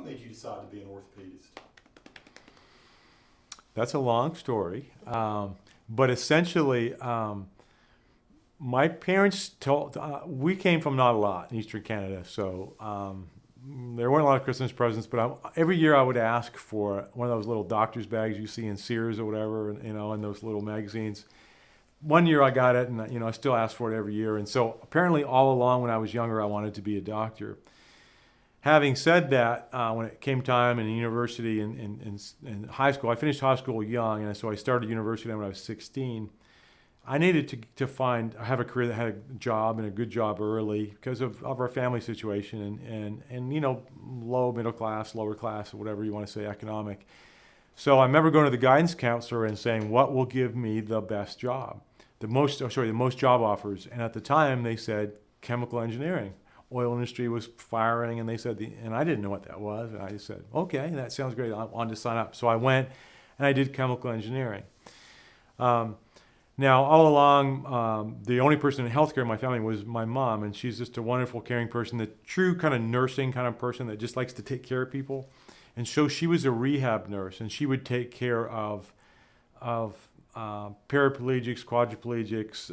made you decide to be an orthopedist? That's a long story. But essentially, my parents told, we came from not a lot in Eastern Canada, so there weren't a lot of Christmas presents, but every year I would ask for one of those little doctor's bags you see in Sears or whatever, in those little magazines. One year I got it, and I still ask for it every year. And so apparently all along when I was younger, I wanted to be a doctor. Having said that, when it came time in university and high school, I finished high school young, and so I started university when I was 16. I needed to have a career that had a job, and a good job early because of our family situation and low middle class, lower class, or whatever you want to say, economic. So I remember going to the guidance counselor and saying, what will give me the best job? The most job offers. And at the time they said chemical engineering. Oil industry was firing, and they said, and I didn't know what that was. And I just said, okay, that sounds great. I wanted to sign up. So I went and I did chemical engineering. Now, all along, the only person in healthcare in my family was my mom, and she's just a wonderful, caring person, the true kind of nursing kind of person that just likes to take care of people. And so she was a rehab nurse, and she would take care of paraplegics, quadriplegics,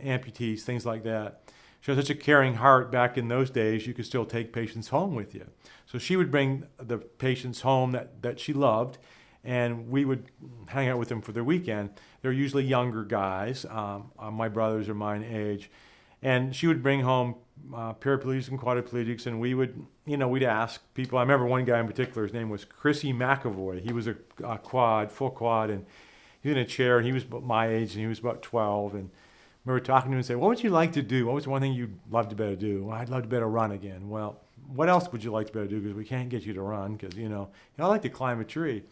amputees, things like that. She had such a caring heart. Back in those days, you could still take patients home with you. So she would bring the patients home that she loved, and we would hang out with them for their weekend. They're usually younger guys. My brothers are mine age. And she would bring home paraplegics and quadriplegics, and we'd ask people. I remember one guy in particular, his name was Chrissy McAvoy. He was a full quad, and he was in a chair, and he was about my age, and he was about 12. And I remember talking to him and saying, what would you like to do? What was the one thing you'd love to be able to do? Well, I'd love to be able to run again. Well, what else would you like to be able to do? Because we can't get you to run, because, I like to climb a tree.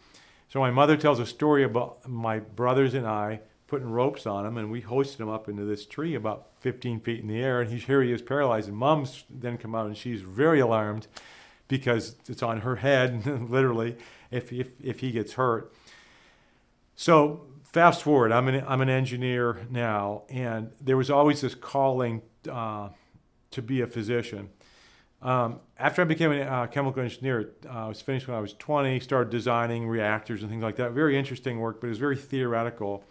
So my mother tells a story about my brothers and I putting ropes on him, and we hoisted him up into this tree about 15 feet in the air, and here he is paralyzed. And Mom's then come out, and she's very alarmed because it's on her head, literally, if he gets hurt. So fast forward, I'm an engineer now, and there was always this calling to be a physician. After I became a chemical engineer, I was finished when I was 20, started designing reactors and things like that. Very interesting work, but it was very theoretical.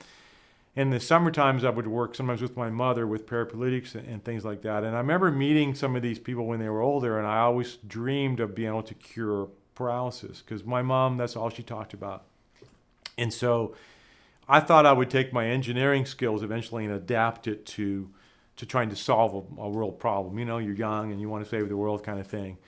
In the summer times, I would work sometimes with my mother with paraplegics and things like that. And I remember meeting some of these people when they were older, and I always dreamed of being able to cure paralysis because my mom, that's all she talked about. And so I thought I would take my engineering skills eventually and adapt it to trying to solve a world problem. You're young and you want to save the world kind of thing.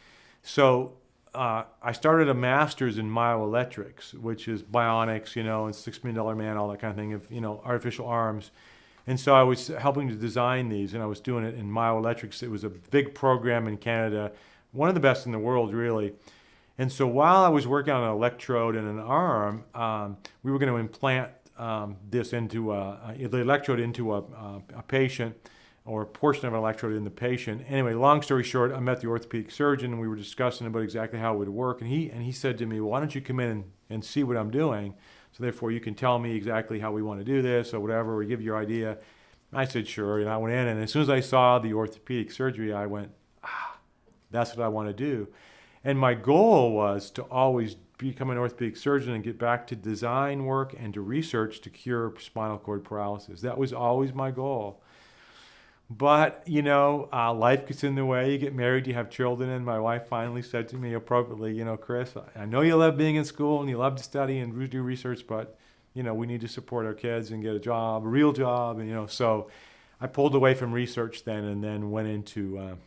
So I started a master's in myoelectrics, which is bionics, and $6 million man, all that kind of thing of, artificial arms. And so I was helping to design these, and I was doing it in myoelectrics. It was a big program in Canada, one of the best in the world, really. And so while I was working on an electrode and an arm, we were going to implant this into the electrode into a patient, or a portion of an electrode in the patient. Anyway, long story short, I met the orthopedic surgeon, and we were discussing about exactly how it would work. And he said to me, well, why don't you come in and see what I'm doing? So therefore, you can tell me exactly how we want to do this or whatever, or give your idea. I said, sure. And I went in, and as soon as I saw the orthopedic surgery, I went, that's what I want to do. And my goal was to always become an orthopedic surgeon and get back to design work and to research to cure spinal cord paralysis. That was always my goal. But, life gets in the way. You get married, you have children, and my wife finally said to me appropriately, Chris, I know you love being in school and you love to study and do research, but, we need to support our kids and get a job, a real job. And, so I pulled away from research then and then went into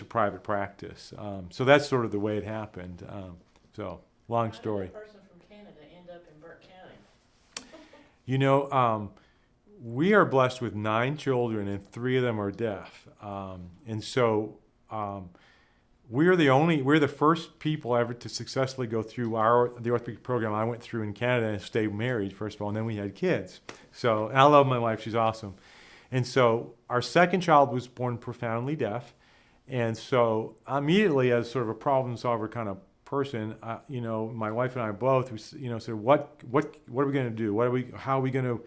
private practice. So that's sort of the way it happened. So long story. How did a person from Canada end up in Burke County? We are blessed with 9 children, and 3 of them are deaf. And so we're the first people ever to successfully go through the orthopedic program I went through in Canada and stay married, first of all, and then we had kids. So, and I love my wife, she's awesome. And so our second child was born profoundly deaf. And so immediately, as sort of a problem solver kind of person, my wife and I both, said, what are we going to do? How are we going to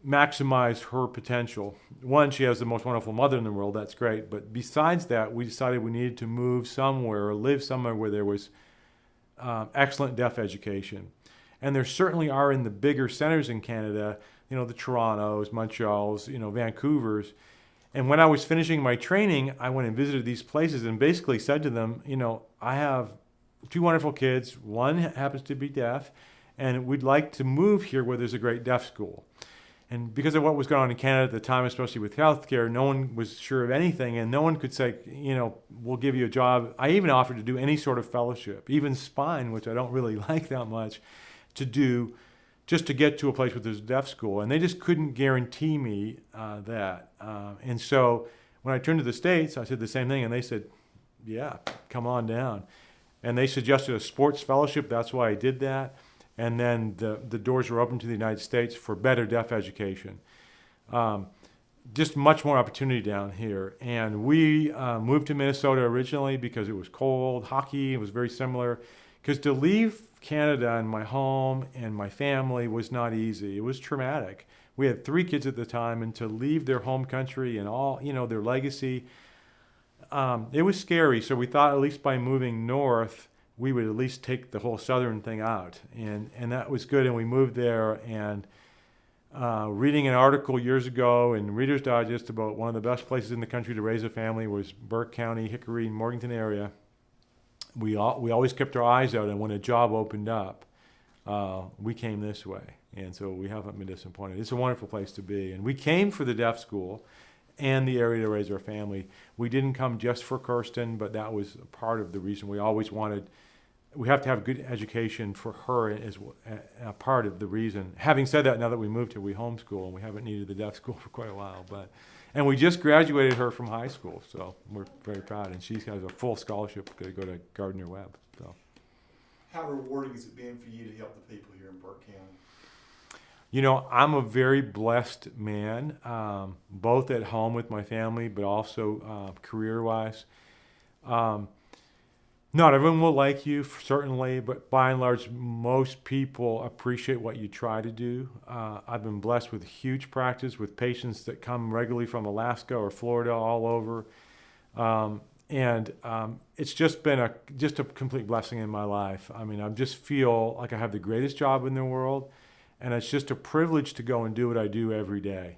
maximize her potential? One, she has the most wonderful mother in the world. That's great. But besides that, we decided we needed to move somewhere or live somewhere where there was excellent deaf education. And there certainly are in the bigger centers in Canada, the Torontos, Montreals, Vancouvers. And when I was finishing my training, I went and visited these places and basically said to them, I have two wonderful kids. One happens to be deaf, and we'd like to move here where there's a great deaf school. And because of what was going on in Canada at the time, especially with healthcare, no one was sure of anything, and no one could say, we'll give you a job. I even offered to do any sort of fellowship, even spine, which I don't really like that much, to do just to get to a place where there's a deaf school. And they just couldn't guarantee me that. And so when I turned to the States, I said the same thing, and they said, yeah, come on down. And they suggested a sports fellowship. That's why I did that. And then the doors were open to the United States for better deaf education. Just much more opportunity down here. And we moved to Minnesota originally because it was cold. Hockey, it was very similar. Because to leave Canada and my home and my family was not easy. It was traumatic. We had 3 kids at the time, and to leave their home country and all, their legacy, it was scary. So we thought at least by moving north, we would at least take the whole southern thing out. And that was good, and we moved there. And reading an article years ago in Reader's Digest about one of the best places in the country to raise a family was Burke County, Hickory, and Morganton area. We always kept our eyes out, and when a job opened up, we came this way. And so we haven't been disappointed. It's a wonderful place to be. And we came for the deaf school and the area to raise our family. We didn't come just for Kirsten, but that was part of the reason. We always wanted, we have to have good education for her as a part of the reason. Having said that, now that we moved here, we homeschool, and we haven't needed the deaf school for quite a while. And we just graduated her from high school, so we're very proud. And she has a full scholarship to go to Gardner Webb. So, How rewarding has it been for you to help the people here in Burke County? I'm a very blessed man, both at home with my family, but also career-wise. Not everyone will like you, certainly, but by and large, most people appreciate what you try to do. I've been blessed with huge practice with patients that come regularly from Alaska or Florida, all over. It's just been a complete blessing in my life. I mean, I just feel like I have the greatest job in the world, and it's just a privilege to go and do what I do every day.